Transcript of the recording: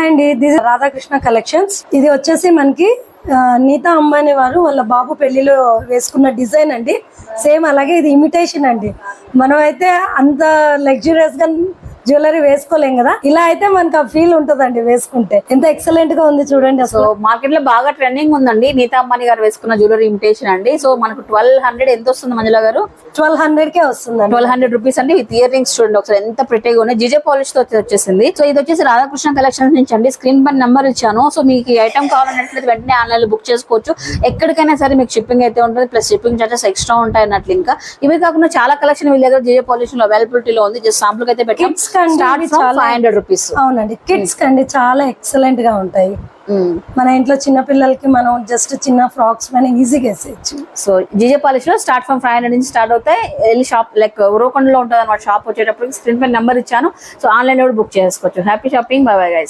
Hi అండి, this Radhakrishna collections. ఇది వచ్చేసి మనకి నీతా అంబానీ వారు వాళ్ళ బాబు పెళ్లిలో వేసుకున్న డిజైన్ అండి. సేమ్ అలాగే ఇది ఇమిటేషన్ అండి. మనం అయితే అంత లగ్జరియస్ గా జ్యువెలరీ వేసుకోలేం కదా, ఇలా అయితే మనకు ఆ ఫీల్ ఉంటదండి వేసుకుంటే. ఎంత ఎక్సలెంట్ గా ఉంది చూడండి. అసలు మార్కెట్ లో బాగా ట్రెండింగ్ ఉందండి నీతా అంబానీ గారు వేసుకున్న జ్యువెలరీ ఇమిటేషన్ అండి. సో మనకు 1200 ఎంత వస్తుంది మంజుల గారు? 1200 వస్తుంది. 1200 రూపీస్ అండి. విత్ ఇయర్ రింగ్స్ చూడండి ఒకసారి ఎంత ప్రిటీగా ఉన్నాయి. జిజే పాలిష్ తో వచ్చేసింది. సో ఇది వచ్చేసి రాధాకృష్ణ కలెక్షన్స్ నుంచి అండి. స్క్రీన్ పైన నెంబర్ ఇచ్చాను. సో మీకు ఈ ఐటమ్ కావాలన్నట్లయితే వెంటనే ఆన్లైన్ లో బుక్ చేసుకోవచ్చు. ఎక్కడికైనా సరే మీకు షిప్పింగ్ అయితే ఉంటుంది, ప్లస్ షిప్పింగ్ చార్జెస్ ఎక్స్ట్రా ఉంటాయి అన్నట్లు. ఇంకా ఇవే కాకుండా చాలా కలెక్షన్ వీళ్ళ దగ్గర జిజే పాలిష్ లో అవైలబిలిటీలో ఉంది. జస్ట్ సాంపుల్ అయితే పెట్టాం. Start from 500 rupees. అవునండి, కిడ్స్ కండి చాలా ఎక్సలెంట్ గా ఉంటాయి. మన ఇంట్లో చిన్న పిల్లలకి మనం జస్ట్ చిన్న ఫ్రాక్స్ పైన ఈజీగా వేసేయచ్చు. సో జిజే పాలిష్ లో స్టార్ట్ ఫ్రమ్ 500 నుంచి స్టార్ట్ అవుతాయి. వెళ్ళి షాప్ లైక్ ఉరవకొండలో ఉంటుంది అన్నమాట. షాప్ వచ్చేటప్పుడు స్క్రీన్ పైన నెంబర్ ఇచ్చాను. సో ఆన్లైన్ లో బుక్ చేసుకోవచ్చు. Happy shopping. By bye guys.